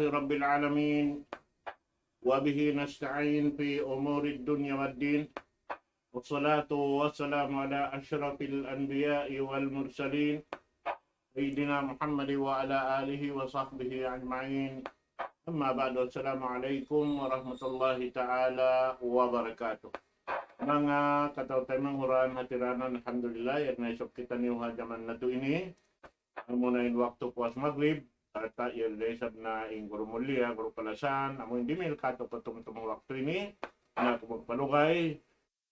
رب العالمين وبه نستعين في أمور الدنيا والدين والصلاة والسلام على أشرف الأنبياء والمرسلين سيدنا محمد وعلى آله وصحبه أجمعين أما بعد السلام عليكم ورحمة الله تعالى وبركاته. Mga kataw-taymang huraan hatiranan, alhamdulillah, yan na isok kita niyo hajaman na to ini. Ang muna yung waktu puas maghrib, at yung lesab na yung guru mulia, guru palasan, amo hindi may kato patumtumang waktu ini, na kumagpalugay,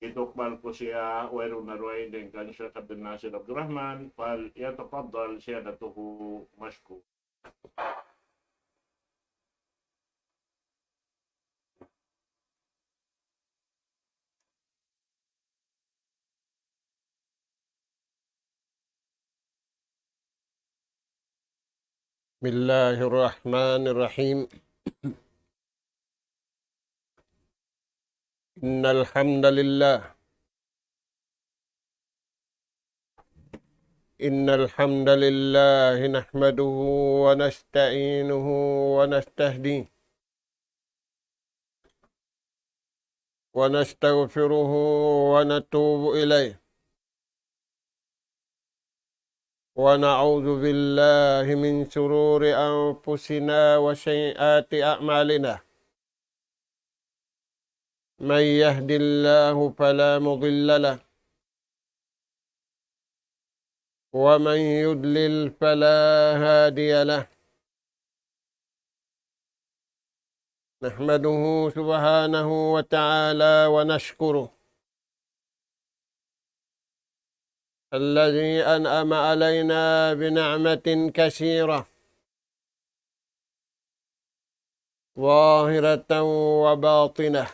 itukbal ko siya, wero na roy, din kan siya Abdul Nasir Abdurrahman, fal yatafaddal siya natuhu mashku. بسم الله الرحمن الرحيم. إن الحمد لله نحمده ونستعينه ونستهديه ونستغفره ونتوب إليه ونعوذ بالله من شرور أنفسنا وسيئات أعمالنا. من يهد الله فلا مضل له ومن يضلل فلا هادي له. نحمده سبحانه وتعالى ونشكره الذي أنعم علينا بنعمة كثيرة ظاهرة وباطنة،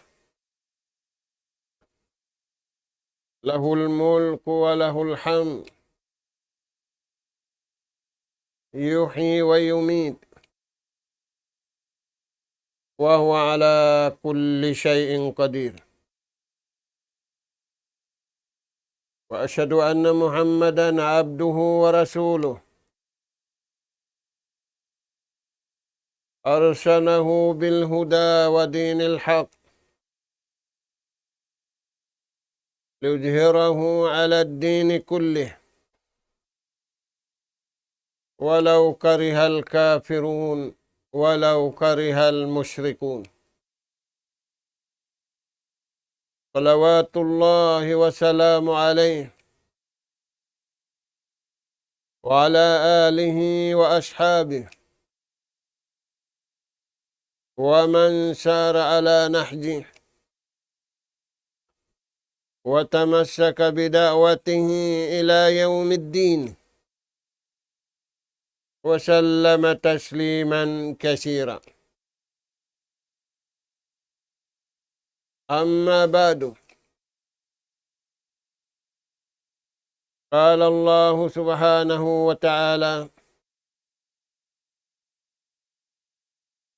له الملك وله الحمد، يحيي ويميت، وهو على كل شيء قدير. وأشهد أن محمدًا عبده ورسوله أرسله بالهدى ودين الحق ليظهره على الدين كله ولو كره الكافرون ولو كره المشركون. صلوات الله وسلام عليه وعلى آله وأصحابه ومن سار على نهجه وتمسك بدعوته إلى يوم الدين وسلم تسليما كثيرا. أما بعد، قال الله سبحانه وتعالى: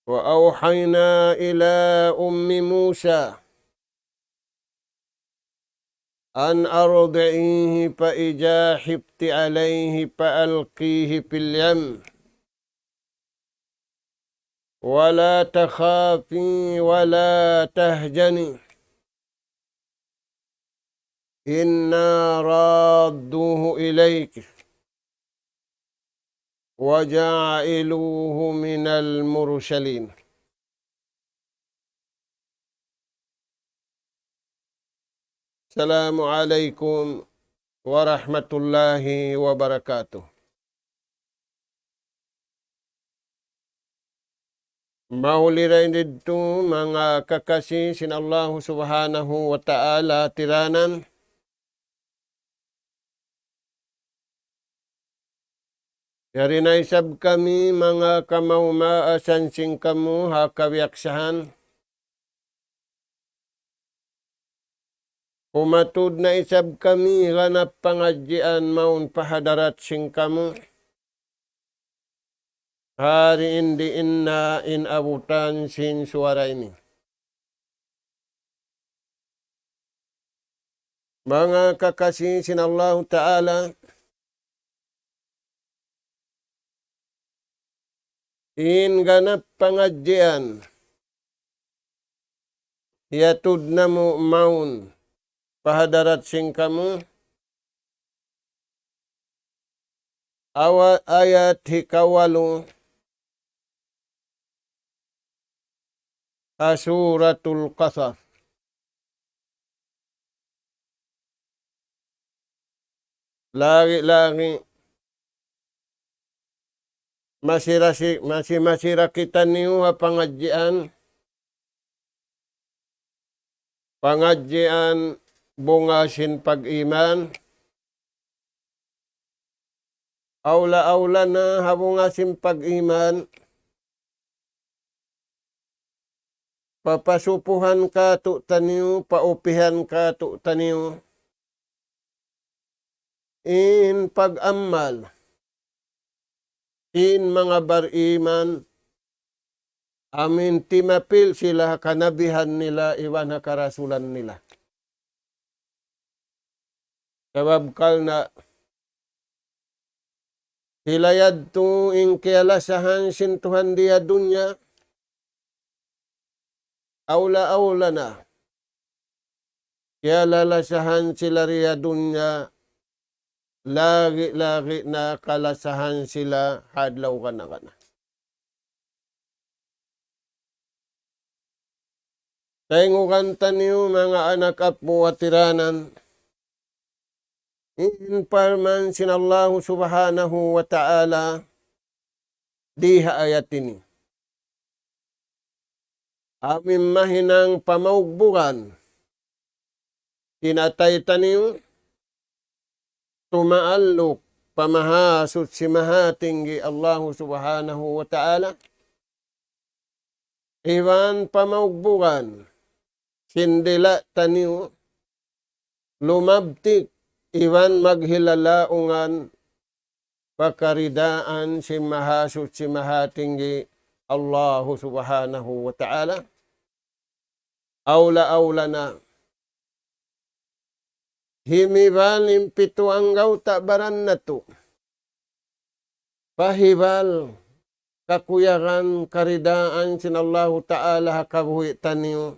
وأوحينا إلى أم موسى أن أرضعيه فإذا خفت عليه فألقيه في اليم ولا تخافي ولا تهزني إنا رادوه إليك وجاعلوه من المرسلين. السلام عليكم ورحمة الله وبركاته. Mauliray dito mga kakasi sin Allah subhanahu wa ta'ala tiranan. Yari na isab kami mga kamaumaasan sing kamu hakawiyaksahan. Umatud na isab kami ganap pangadjian maun pahadarat sing kamu. Hari indi inna in abutan sin suara ini. Mga kakasih sin Allah Ta'ala, In ganap pangadjian. Yatud namu maun pahadarat sing kamu. Ayat hikawalu. Asuratul Qasas. Lagi-lagi masih kita niyo pengajian bungasin pag-iman. Aula-aula na habungasin pag-iman. Papasupuhan ka tu taniyo, paupihan ka tu taniyo. In pag-amal, in mga bariman, amin timapil sila kanabihan nila iwan na karasulan nila. Sabab kal na hilayad tu ing kialasahan sintuhan dia dunya, aula-aula na. Kialalasahan sila riya dunya, lagi-lagi na kalasahan sila hadlaw ka na. Taingukan taniyo mga anak at buwatiranan. In parman sinallahu subhanahu wa ta'ala diha ayat ini. Amin mahinang pamaugbugan. Tinatay taniyo. Tumaalok pamahasot si mahatinggi Allah subhanahu wa ta'ala. Iwan pamaugbugan. Sindila taniyo. Lumabtik. Iwan maghilalaungan. Pakaridaan si mahasot si mahatinggi Allah subhanahu wa ta'ala. Aula-aula na. Himibal impito ang gauta baran na to. Pahibal kakuyakan karidaan sinallahu ta'ala hakabuhi taniyo.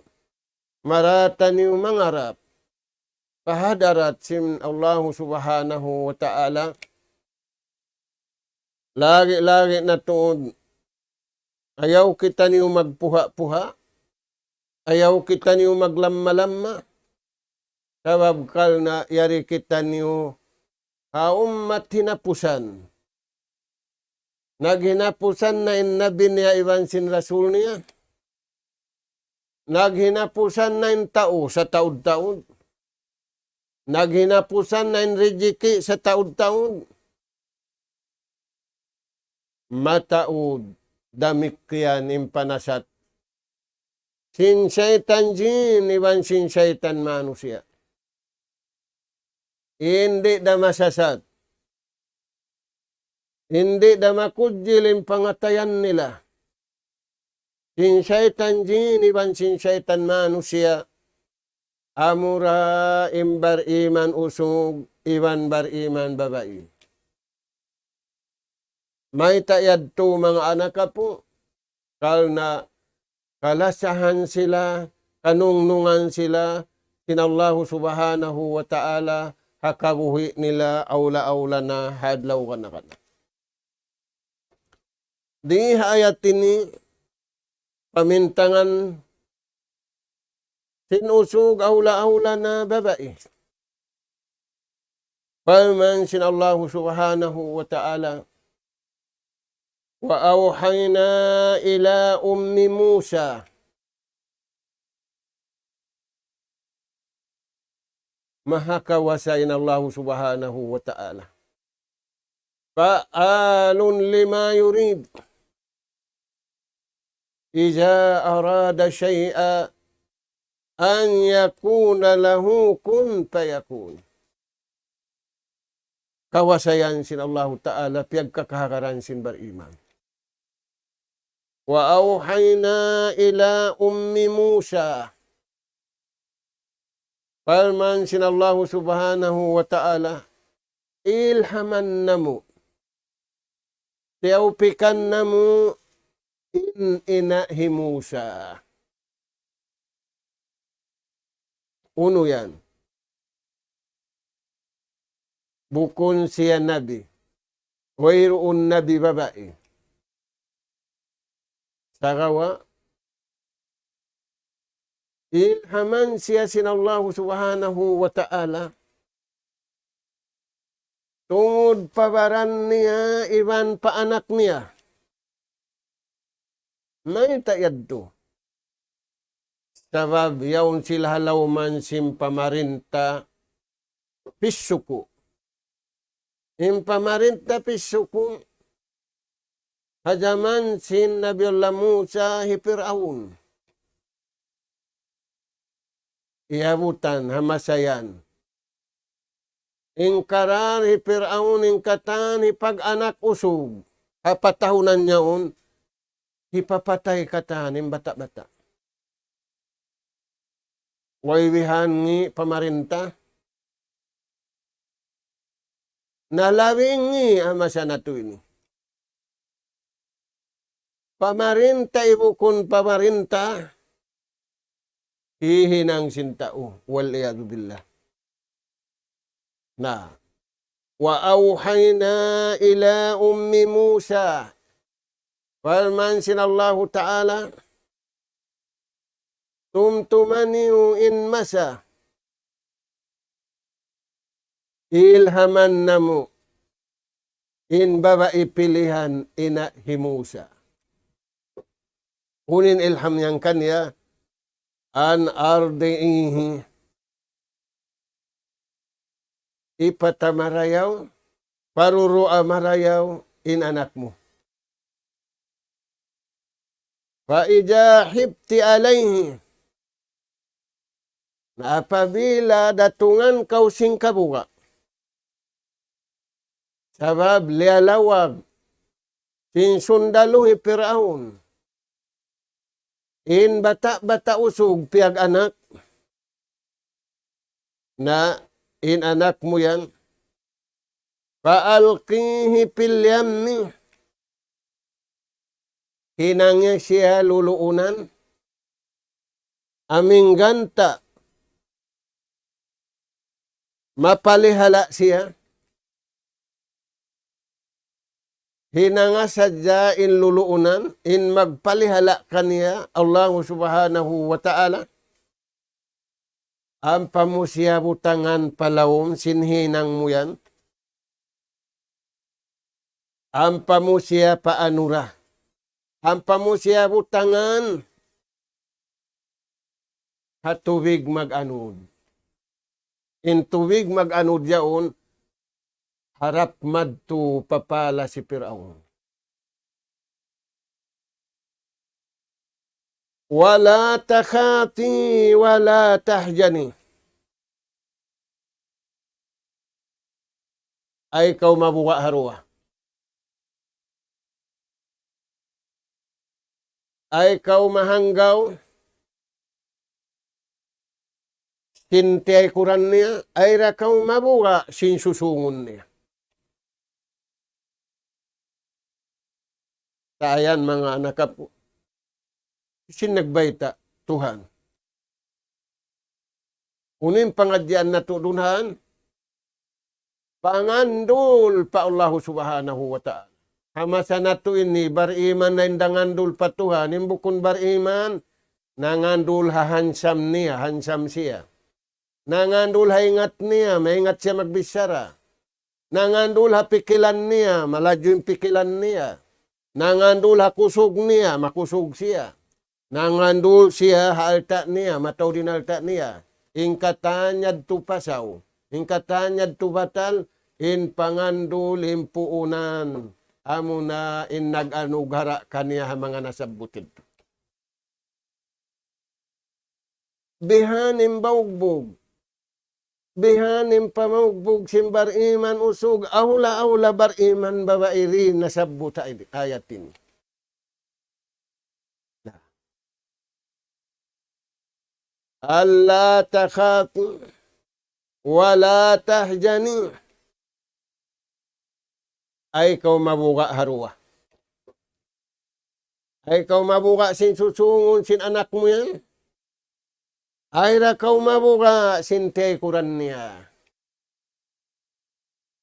Marata niyo mangarap. Pahadarat sin Allah subhanahu wa ta'ala. Lagi-lagi na tuod. Ayaw kita niyo magpuha-puha. Ayaw kita niyo maglamma-lamma. Sabab kal na yari kita niyo haummat hinapusan. Naghinapusan na in nabi niya iwan sin rasul niya. Naghinapusan na in tao sa taud-taud. Naghinapusan na in rejiki sa taud-taud. Mataud damikyan impanasat. Sin syaitan jin iwan sin syaitan manusia. Hindi da masasad. Hindi da makudjilin pangatayan nila. Sin syaitan jin, iban sin syaitan manusia. Amura imbar iman usug, iban bar iman babae. May tayad to mga anak po. Kal na kalasahan sila, kanungnungan sila, kinallahu subhanahu wa ta'ala, hakabuhi nila aula-aula na hadlaw ka na. Di ayat ini pamintangan sinusug aula-aula na babae. Palman sinallahu subhanahu wa ta'ala wa awhayna ila ummi Musa mahakawasain Allah subhanahu wa ta'ala. Fa'alun lima yurid. Iza arada syai'a an yakuna lahu kun fayakun. Kawasayan sin Allah ta'ala piyag kakahakaran sin bariman. Wa awhayna ila ummi Musa. Palman sinallahu subhanahu wa ta'ala ilhaman namu. Tiaupikan namu inahi Musa. Uno yan. Bukon siya nabi. Wayroon nabi babae. Sagawa, ilhaman siya sinallahu subhanahu wa ta'ala. Tungod pabaran niya, iban pa anak niya. May tayad to. Sabab, yaon sila halawman simpamarinta pisuko. Impamarinta pisuko. Hajaman sin Nabiullah Musa hipiraun. Iabutan, hamasayan. Ingkarar hipiraun, ingkatan, hipag-anak usog. Hapatahunan niyaon, hipapatay katan, bata-bata. Waywihan ngi pamarinta. Nalawing ngi amasa na to ini. Pamarinta ibukun pamarinta, hihinang sintao, waliyadu billah. Na, wa awhayna ila ummi Musa, farman sinallahu ta'ala, tumtumaniu in masa, ilhaman namu, in babae pilihan inahi Musa. Kunin ilham yang kanya, an ardi'ihi, ipatamarayaw, parurua marayaw, in anak mo. Faida hibti alayhi, na apabila datungan kau sing kabuka, sabab lialawag, sin sundaluhi Firaun, in bata-bata usog piag anak, na in anak mo yan, faalqihi fil yammi, hinangya siya luluunan, aming ganta, mapalihala siya, hinanga sadya in luluunan, in magpalihala kaniya, Allah subhanahu wa ta'ala, ang pamusya butangan palawom, sinhinang mo yan, ang pamusya paanura, ang pamusya butangan, hatubig mag-anud. In tubig mag-anud yaon, harap madto papala si Firaun. Wala takhati, wala tahjani. Ay kau mabuka haruah. Ay kau mahanggaw. Kinti ay kuran niya. Ay rakaw mabuka sinsusungon niya. Ayan mga anak po. Sinagbayta Tuhan. Unin pangadyan na tudunhan. Pangandul pa Allah subhanahu wa ta'ala. Hamasa na to ini bariman na indangandul pa Tuhan. Imbukun bariman. Nangandul hahansam niya. Hansam siya. Nangandul haingat niya. Maingat siya magbisara. Nangandul hapikilan niya. Malaju yung pikilan niya. Nangandul hakusog niya, makusog siya. Nangandul siya halta niya, mataw din halta niya. Ingkatanyad tu pasaw, ingkatanyad tu batal, in pangandul impuunan. Amo na in nag-anugara kaniya mga nasabutid. Bihanim baugbog. Bihanim pamaugbog simbar iman usog, awla-awla bar iman babairi nasabuta ayatin. Alla takhatu wala tahjani. Ay kau mabuka haruah. Ay kau mabuka sin susungon sin anak mo yan. Ay ra kau mabuka sin tekuran niya.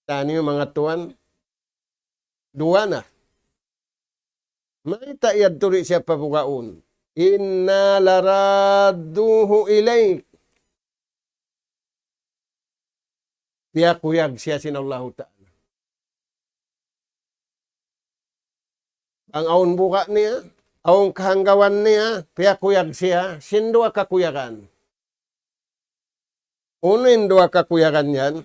Tani yung mga tuan. Dua na. May taiyad tuli siya pabukaon. Inna laradduhu ilayk. Piyakuyag siya sin Allah Ta'ala. Ang aon buka niya, aon kahanggawan niya, piyakuyag siya, sindua kakuyagan. Uno dua kakuyagan yan.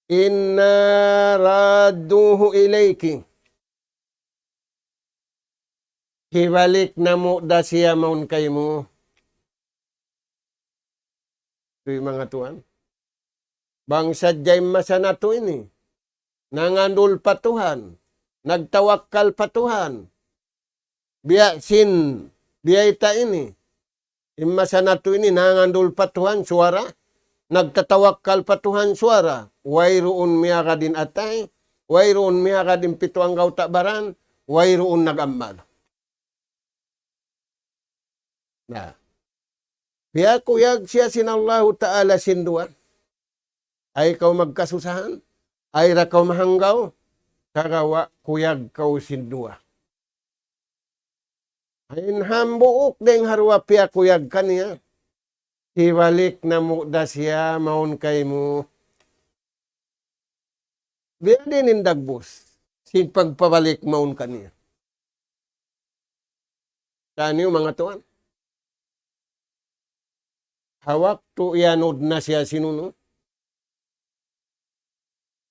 Inna radduhu ilayki. Hibalik na mo da siya maun kay mo. Ito yung mga tuan. Bang sadyay masana to ini. Nangandul patuhan. Nagtawakkal patuhan. Biya ita ini. Imasana to ini nangandul patuhan suara. Nagtatawakkal patuhan suara. Wayroon miya ka din atay. Wayroon miya ka din pito ang gautabaran. Wayroon nagamal. Nah. Biya kuyag siya sin Allah Ta'ala sinduan. Ay kau magkasusahan. Ay ra kau mahanggaw. Kagawa kuyag kau sindua. Ay hambuok deng harwa piya kuyag kaniya. Ibalik na mo da siya maun kay mo. Biya din indagbos. Si pagpabalik maun kaniya. Tani yung mga tuan. Hawak to ianod na siya sinuno.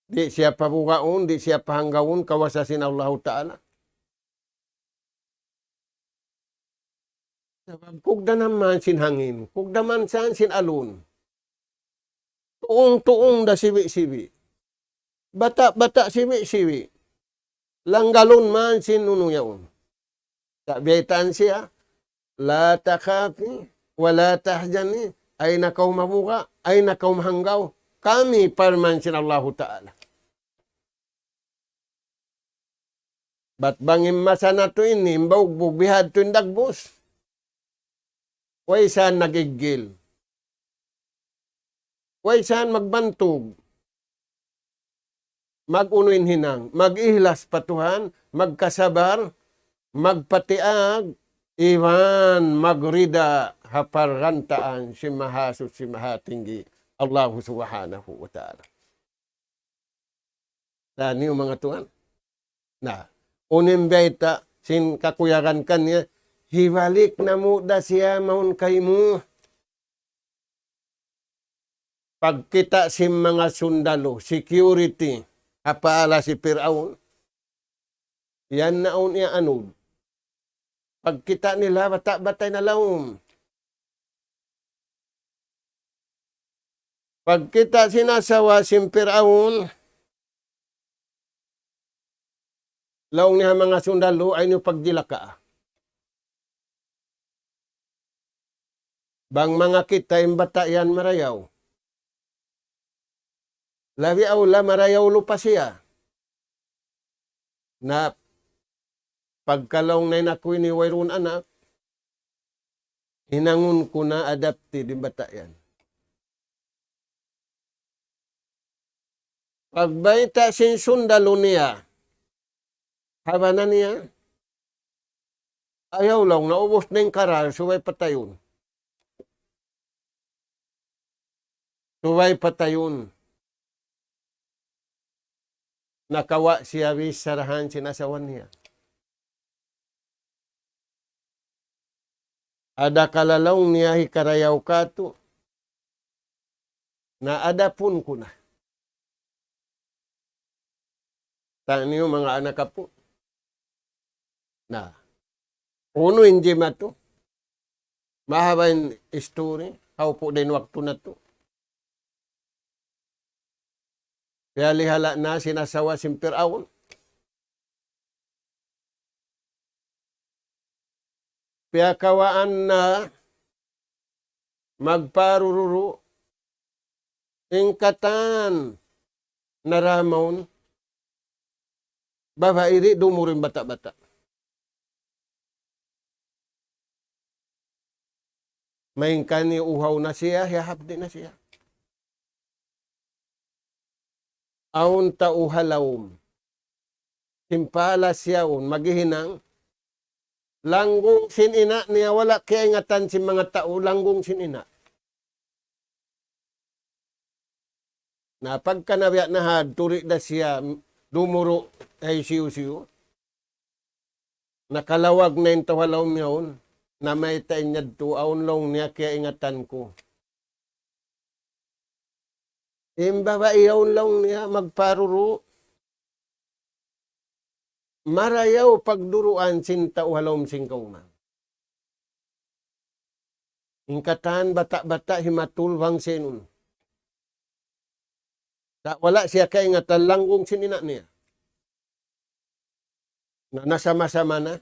Di siya pabukaon, di siya pahanggawon, kawasasin Allah Ta'ala. Kugda naman sin hangin, kugda man saan sin alun. Tuong-tuong da siwi-siwi. Bata-bata siwi-siwi. Langgalon man sin nunuyaon. Sabitan siya, la takafi, wala tahjani. Ay nakaw mabuka, ay nakaw mahanggaw. Kami parman sin Allah Ta'ala. Ba't bangin masana to ini, mbaugbog bihad to indagbos. Way saan nagigil. Way saan magbantog. Mag-unuin hinang, mag-ihlas patuhan, magkasabar, magpatiag, iwan magrida haparrantaan si mahasut si mahatinggi Allah subhanahu wa ta'ala. Tani yung mga tuan. Na, unimbeta sin kakuyagan kanya, hibalik na mo da siya maun kay mo. Pagkita si mga sundalo, security, apaala si Firaun, yan naon niya anod. Pagkita nila, bata-batay na laom. Pagkita sinasawa si Firaun, laong niya mga sundalo ay niyo pagdilaka. Bang mga kita yung bata yan marayaw. Labi aula marayaw lupa siya. Na pagkalaong na inakoy ni Wayrun anak, hinangun ko na adapti di bata yan. Pagbaita sin sundalo niya, haba na niya, ayaw lang, naubos na yung karal, subay patayon. Subay patayon. Nakawa siya sarahan sinasawan niya. Ada kalalaw niya hikarayaw kato, na adapun ko na. Tani yung mga anak po. Na, uno hindi mato. Mahaba yung story. How po din waktu na to. Kaya lihala na sinasawa si Firaun. Kaya kawaan na magparururo. Ingkatan naramon. babae ri dumurin bata-bata. May kani uhaw na siya, hihapdi na siya. Aun tauhalawom. Simpala siyaon, maghihinang. Langgong sinina niya, wala kaya ingatan si mga tao, langgong sinina. Na pagkanabiya na turi na siya, dumuro ay siyo-siyo. Nakalawag na yung tawalawom yun, na may tayo niya aun long niya kaya ingatan ko. Imbabae aun long niya, magparuro. Marayaw pagduruan sinta uhalom singkauma. Ingkatan bata-bata himatulwang sinun. Wala siya kaingatan langgong sinina niya. Na nasama-sama na.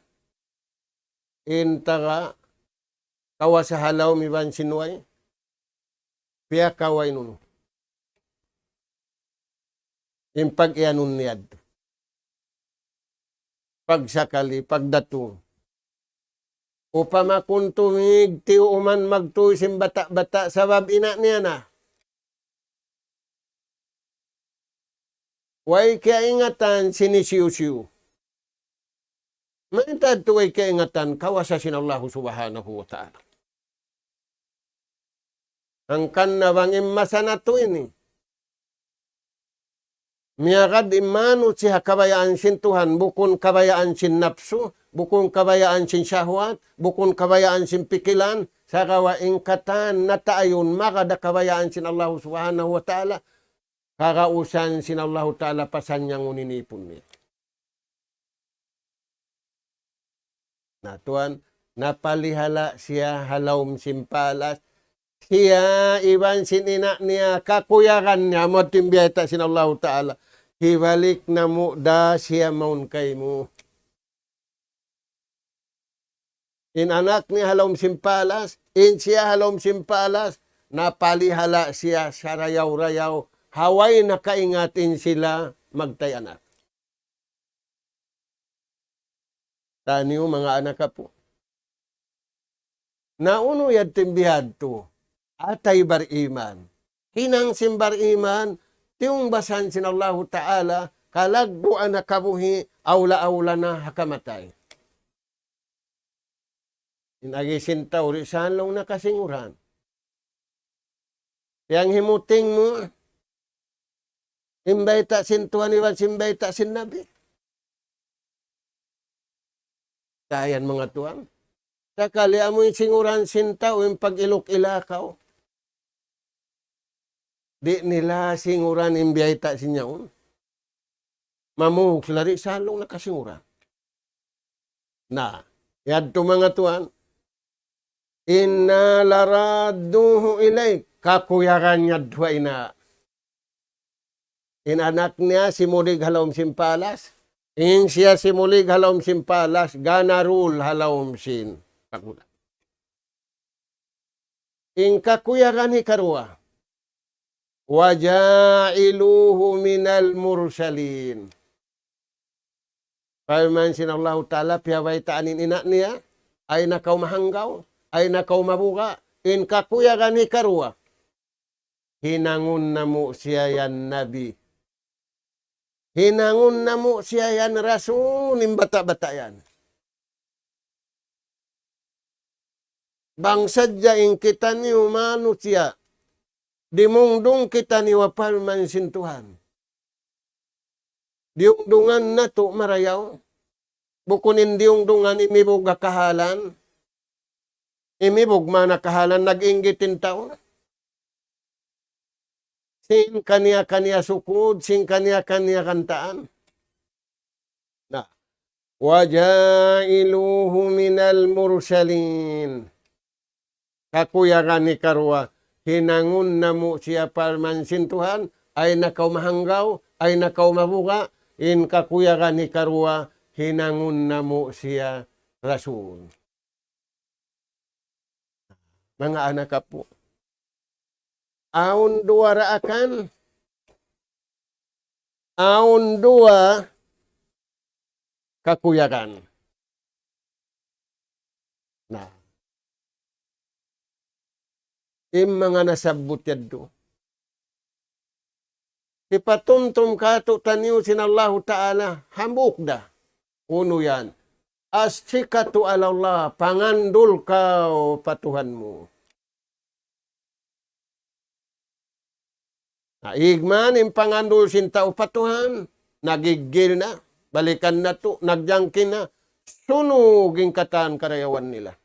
Intara kawasahalaw miban sinuay. Piya kaway nun. Impag ianun niyad. Pagsakali, pagdatong. Upama kung tumig, tiuman magtuisim bata-bata, sabab ina niya na. Way kaya ingatan sinisiw-siw. Maintad tuway kaya ingatan, kawasasin Allah subhanahu wa ta'ala. Ang kanabang imasana to ini. Miyagad imano siya kabayaan sin Tuhan, bukon kabayaan sin napsu, bukon kabayaan sin syahwat, bukon kabayaan sin pikilan, sa kawaing katan na taayon, makada kabayaan sin Allah subhanahu wa ta'ala, kakausan sin Allah ta'ala pasanyang uninipon niya. Na Tuhan, napalihala siya halawm simpalas, siya iban sinina niya, kakuyakan niya, mo timbiyata sin Allah ta'ala, hibalik na mo da siya maun kay mo. In anak ni halawm simpalas, in siya halawm simpalas, napalihala siya sa rayaw-rayaw, haway na kaingatin sila magtay anak. Taniyo mga anak ka po. Nauno yad timbihad to, atay bar iman. Hinang simbar iman, tiyong basan sin Allah ta'ala, kalagbo anak kabuhi, awla-awla na hakamatay. Inagisin tao, saan lang nakasinguran. Yang himuting mo, imbayta sin Tuhan iwan simbayta sin Nabi. Kayan mga tuwan. Sakali amoy singuran sin tao, yung pag-ilok ilakaw. Di nila singuran imbiyayta sinyaon. Mamung lari salong nakasinguran. Na, yadto mga tuwan, inna laraduhu ilay, kakuyaran niya dwa ina. Inanak niya si Mulig halawm simpalas, in siya si Mulig halawm simpalas, ganarul halawm sin. Kakulat. In kakuyaran ni karwa, wajailuhu minal mursalin. Paman sin Allah ta'ala, piyaway taanin ina niya, ay nakaw mahanggaw, ay nakaw mabuka, in kakuyaran ni karwa, hinangun na mo siya yan nabi. Hinangun na mo siya yan rasul, yung bata-bata yan. Bangsadya in kita ni umano siya, dimungdung kita ni wapal man sin Tuhan. Diungdungan na to marayaw, bukunin diungdungan imibog kahalan, imibog mana kahalan nag-inggitin tao. Sin kaniya-kaniya sukod, sin kaniya-kaniya kantaan. Na, wajailuhu minal mursalin. Kakuyakan ni karwa, hinangun na mo siya parman sin Tuhan, ay nakaw mahanggaw, ay nakaw mabuka, in kakuyakan ni karwa, hinangun na mo siya rasul. Mga anak ka po, aun dua raakan, aun dua kakuyagan. Na. Mga nasabot yaddo. Ipatumtum kato taniw sinallahu ta'ala, hambuk da. Uno yan. Asyikatu ala Allah, pangandul kau patuhanmu. Igman, pangandul sinta patuhan, nagigil na, balikan na to, nagjangkin na, sunuging katan karayawan nila.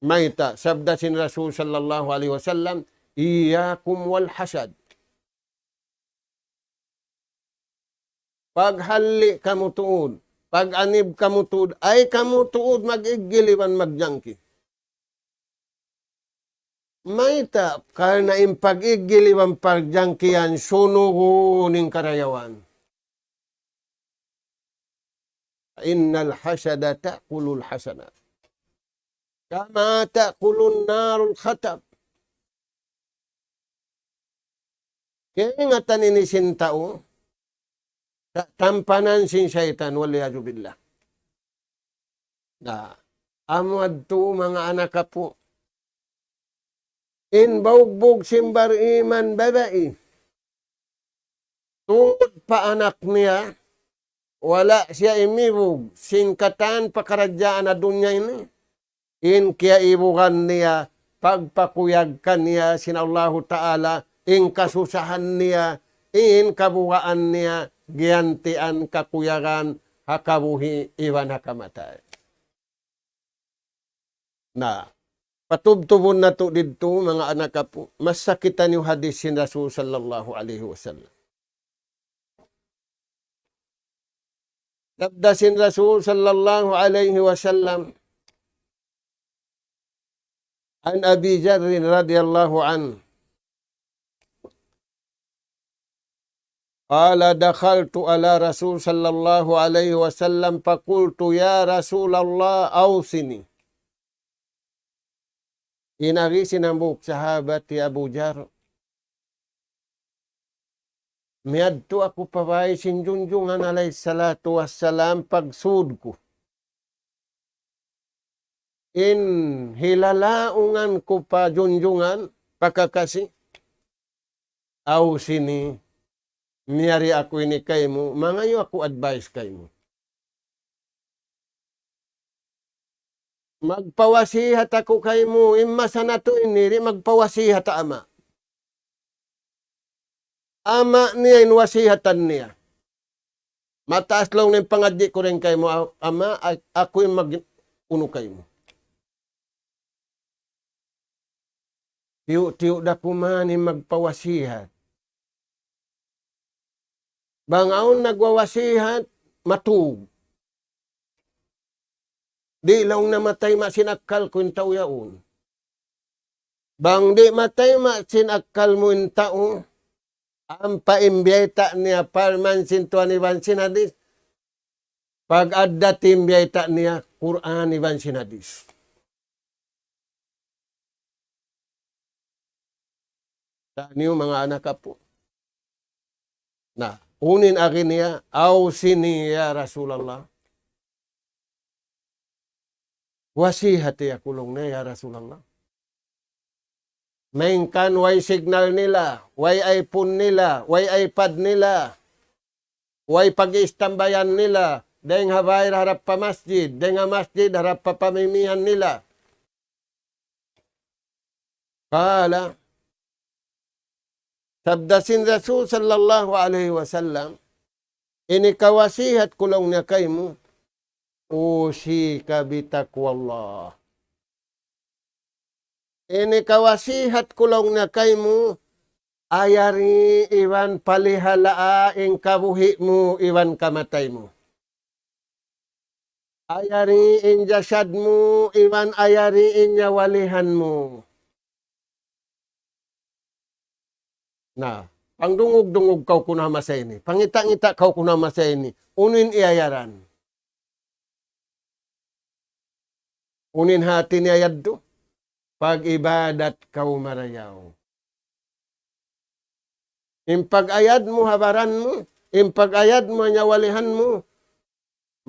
Maita, sabda sin Rasul sallallahu alaihi wasallam, iyakum wal hasad. Paghali kamu tuod, pag-anib kamu tuod, ay kamu tuod mag-igiliwan magjangki. Maita, karena pag-igiliwan pagjangkiyan, sunuguning karayawan. Innal hasada ta'kulul hasanat. Kama ta'kulun narul khatab. Kaya ingatan ini sintao, tampanan sin syaitan, waliyadu billah. Na, amad to mga anak po, in baugbog simbar iman babae, tungod pa anak niya, wala siya imibog, singkatan pakaradyaan na dunya ini, in kaya ibugan niya, pagpakuyag ka niya, sinallahu ta'ala, in kasusahan niya, in kabugaan niya, giyantian kakuyagan, hakabuhi, iwan hakamatay. Na, patubtubon na to dito, mga anak po, masakitan yung hadis sin Rasul sallallahu alaihi wasallam. Sabda sin Rasul sallallahu alaihi wasallam, an Abi Dharr radhiyallahu anhu, qala dakhaltu ala Rasul sallallahu alaihi wasallam faqultu ya Rasulullah awsini. Inagi sinambuk sahabat ti Abu Dharr. Miadto ako pabay sin Junjungan alayhi salatu wassalam pagsud ko. In hilalaungan ko pa Junjungan pakakasi. Aw sini miyari ako ini kay mo, mangayo ako advice kay mo. Magpawasihat ako kay mo, imasa na to iniri, magpawasihat ama. Ama niya, inwasihatan niya. Mataas lang ng pangadyi ko rin kay mo, ama, ako yung mag-uno kay mo. Tiyo da kumani magpawasihat. Bangaon nagwawasihat, matug. Di lang namatay masinakal ko yung tao yaon. Bang di matay masinakal mo yung tao, ang paimbiyeta niya parman sintuan iban sinadis, pag adda timbiyeta niya, Quran iban sinadis. Taniyo mga anak po. Na, unin akin niya, aw sini ya Rasulullah. Wasihati ya kulong na ya Rasulullah. Mainkan way signal nila, way iPhone nila, way iPad nila, way pag-istambayan nila, dahil habay harap pa masjid, dahil masjid harap pa pamimihan nila. Kala, sabdasin Rasul sallallahu alaihi wasallam, inikawasihat kulong niya kay mo, usika bitakwallah. Inikawasihat kulong na kay mo, ayari iwan palihalaa ing kabuhi mo, iwan kamatay mo. Ayari in jasad mo, iwan ayari in nyawalihan mo. Na, pangdungog-dungog kau kuna masay ni, pangita-ngita kau kuna masay ni, unin iayaran. Unin hati niya yaddo, pag ibadat kau marayaw. Impag-ayad mo habaran mo, impag-ayad mo nyawalihan mo,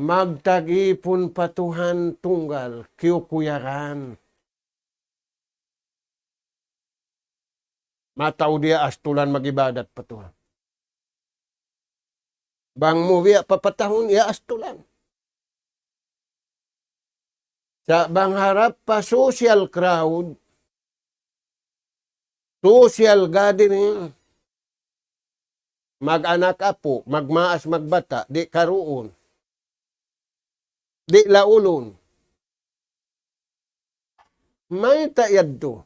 magtagipon patuhan tunggal kiyukuyaran. Mataw dia astulan magibadat patuhan. Bang mo biya papatahon ya astulan. Sa bang harap pa social crowd, social gathering, mag-anak apo, magmaas magbata, di karuon, di laulon. May tayad to.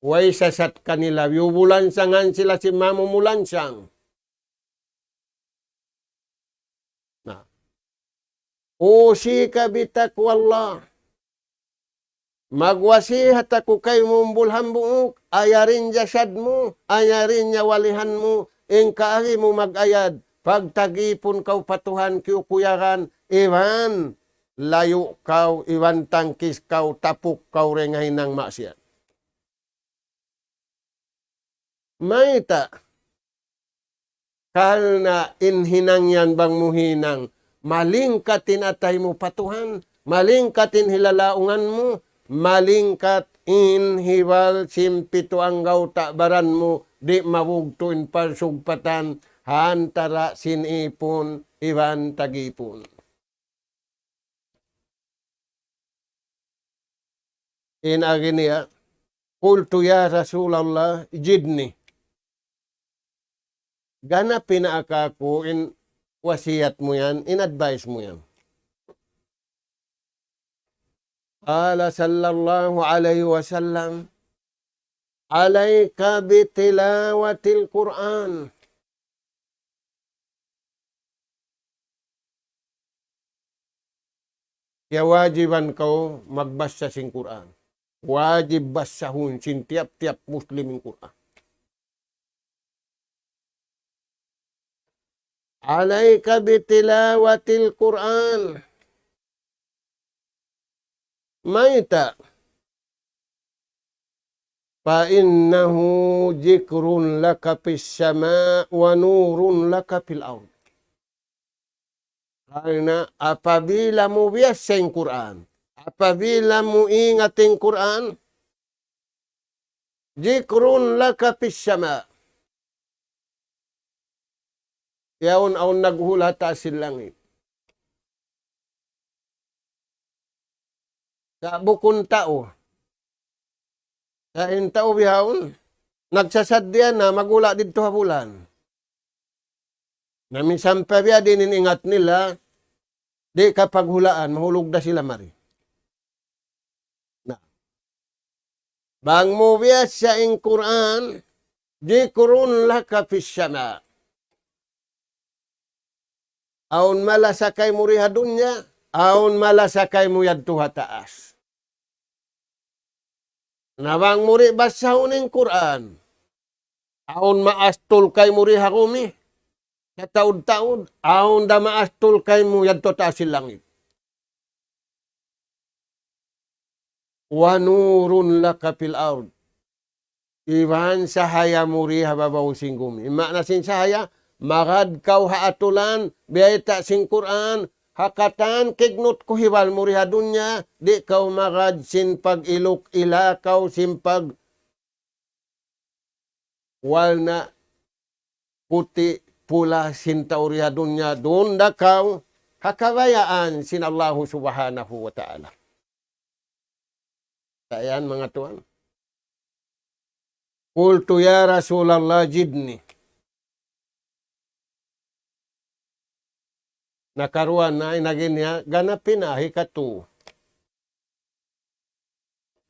Way sasat kanila, yubulansangan sila si mamumulansang. Na. Usika bitak wallah. Magwasihat ako kay mumbulhan buok, ayarin jasad mo, ayarin niya walihan mo, ingkaahi mo magayad, pagtagipon kau patuhan kiyukuyaran, iwan, layo kau, iwan tangkis kau, tapuk kau rengay ng maksiat. Maita, kal na inhinang yan bang muhinang, malingkatin atay mo patuhan, malingkatin hilalaungan mo, malingkat inhiwal simpito ang gauta baran mo, di mawugtuin parsugpatan, hantara sinipon, iwan tagipon. Inagin niya, kultu ya Rasulallah, jidni. Ganap pinaaka ko, wasiyat mo yan, in-advise mo yan. Qala sallallahu alaihi wasallam, alaika bitilawatil Qur'an. Kaya wajiban kau magbasa sing Qur'an. Wajib basahun sin tiap-tiap muslimin Qur'an. Alaika bitilawatil Qur'an. Maita. Fa innahu jikrun laka fis sama' wa nurun laka fil ard. Karena apabila mo biasa yung Quran, apabila mo ingat yung Quran, jikrun laka fis sama'. Yaon naghulata silangit. Sa bukun tao. Sa tao bihawon. Nagsasadya na magula dito habulan. Naminsan pa biya din ingat nila. Di kapag hulaan, mahulog na sila mari. Na. Bang mo biya sa ing Quran, jikrun laka fis sama'. Aun malasakay mo riha dunya, aun malasakay mo yadto taas. Nawang muri basahon ng Quran, aun maastol kay mo riha kumi, sa taud-taud, aun da maastol kay mo yadto taas langit. Wa nurun laka fil ard. Iwan sahaya mo riha babaw singgumi. Imakna sin sahaya, magad kau haatulan, biyayta sing Quran, hakatan kignot ko hiwal mo riha dunya, di kau magad sin pag-ilok ilakaw sin pag wal na puti pula sin tauriha dunya, doon da kau hakawayaan sin Allah subhanahu wa ta'ala. Ayan mga tuan. Qultu ya Rasulallah jidni. Nakaruan na inagin niya, ganapin na hikatu.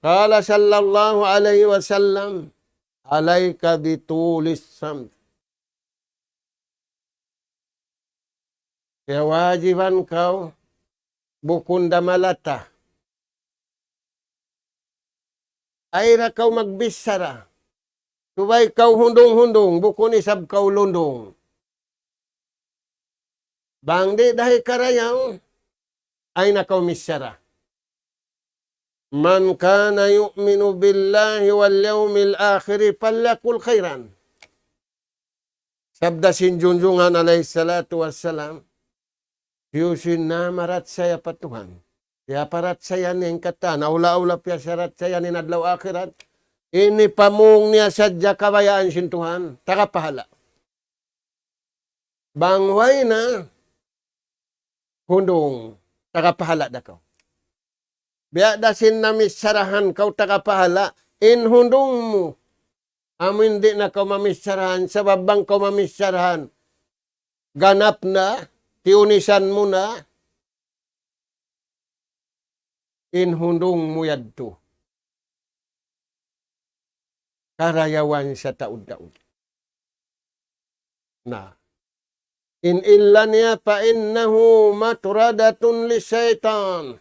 Kala sallallahu alaihi wasallam, alaika bitulis samt. Kaya wajiban kau, bukun damalata. Ayra kau magbisara. Subay kau hundong-hundong, bukun isab kau lundong. Bang di dahil karayaw, ay nakaw misyara. Man kana yu'minu billahi wal yawmil akhiri falyakul khairan. Sabda sinjunjungan alayhi salatu wassalam, Yusin na marat saya patuhan. Ya parat saya ning kata, naula-ula pya syarat saya nin adlaw akhirat. Ini pamung niya sadya kabayaan sin Tuhan, takapahala. Bangway na, hundong, takapahala da ko. Biya dasin na misarahan kau takapahala, in hundong mo. Amin di na kau mamisarahan, sa babang kau mamisarahan. Ganap na, tiunisan mo na, in hundong mo yadto. Karayawan sa taud-daud. Na, in illa niya pa innahu maturadatun li syaitan.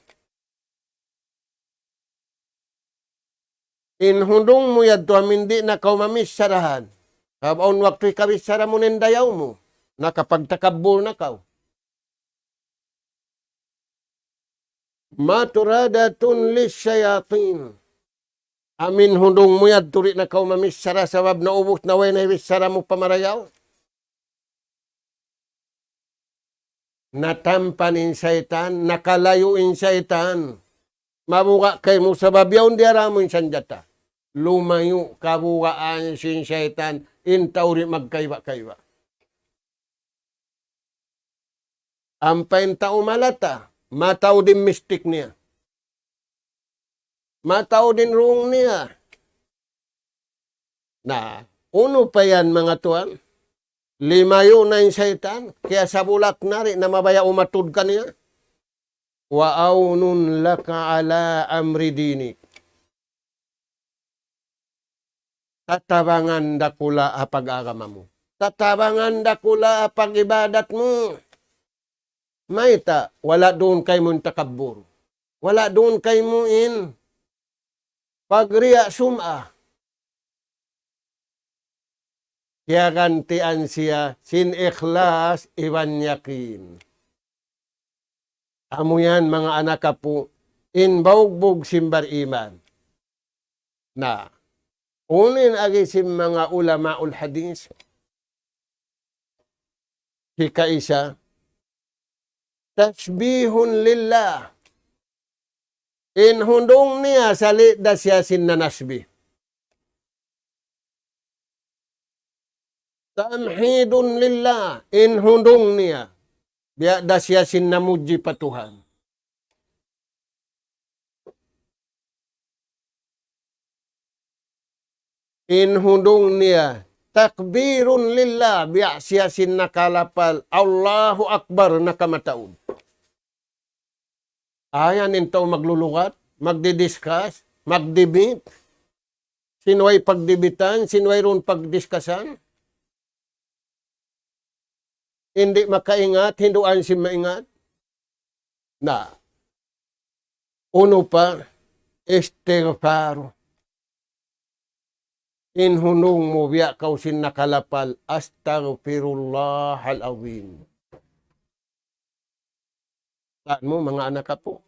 In hundong mo yadto, amindi na kau mamisarahan. Kabaon waktu ikabisara mo nindayaw mo. Nakapagtakabur na kau. Maturadatun li syayatin. Amin hundong mo yad, turi na kau mamisara sabab na ubos na way na ibisara mo pamarayaw. Natampanin syaitan, nakalayuin syaitan. Mabuka kay mo sabab yawn diaramon sanjata. Lumayo kabukaan sin syaitan, intauri magkaiba-kaiba. Ampain tao malata, mataw din mistik niya. Mataw din rung niya. Na, uno pa yan mga tuan. Limayo na yung syaitan. Kaya sa bulak na rin na mabaya umatud ka niya. Wa aunun laka ala amri dinik. Tatabangan dakula apag-agama mo. Tatabangan dakula apag-ibadat mo. Maita, wala doon kay mong takabur. Wala doon kay mo in. Pagriya sum'a. Kaya gantian siya sin ikhlas iwan yakin. Amo yan mga anak po, in baugbog simbar iman. Na, unin agisim mga ulamaul hadis. Hika isa, tasbihun lillah. In hundong niya sali da siya sin nanasbi. Tamhidun lillah. In hundong niya. Biya da siya sin namuji patuhan. In hundong niya. Takbirun lillah. Biya siya sin nakalapal. Allahu Akbar nakamataud. Ayan into maglulukat, magdidiscuss, magdebate. Sinuway pagdebitan, sinuway ron pagdiskasan. Hindi makaingat, hinduan si maingat. Na, uno pa, istighfar. Inhunong mo biya kausin nakalapal, astaghfirullah al-awim. Saan mo, mga anak ka po?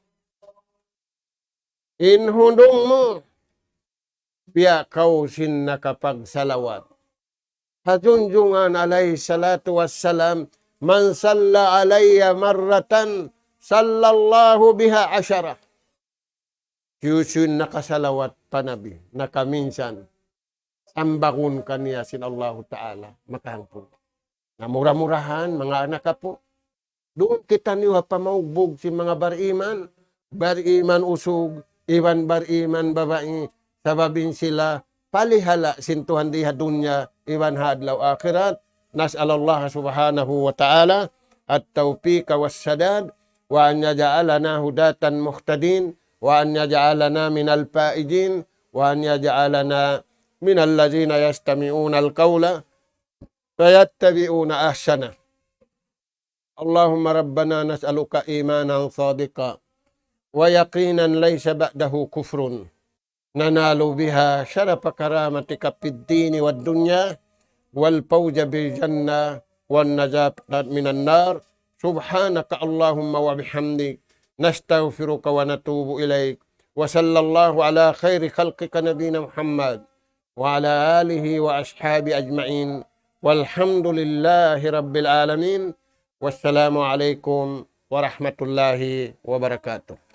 Inhundong mo, biya kausin nakapagsalawat. Hajunjungan alayhi salatu wassalam, man salla alayya marratan, sallallahu biha asyara. Yusun nakasalawat panabi, nakaminsan, sambangun kaniya sin Allah Ta'ala, makahangpun. Na murah-murahan, mga anak ka po, doon kita niwa pamaugbog si mga bariman. Bariman usog, iwan bariman babae. Sababin sila, palihala sintuhan diha dunya, iwan hadlaw akhirat. Nas'alallah subhanahu wa ta'ala at tawfiqa was sadad wa an yaj'alana hudatan muhtadin wa an yaj'alana minal faizin wa an yaj'alana minal ladzina yastami'una al-qawla fayattabi'una ahsana. Allahumma rabbana nas'aluka imanan sadiqa wa yaqinan laysa ba'dahu kufrun nanalu biha syarafa karamatika fid dini wad dunya wal fawza bil jannah wan najata minan nar. Subhanaka Allahumma wa bihamdik nastaghfiruka wa natubu ilaik. Wa sallallahu ala khairi khalqika nabiyina Muhammad wa ala alihi wa ashabi ajma'in. Walhamdulillahi Rabbil Alamin. Wassalamu alaikum warahmatullahi wabarakatuh.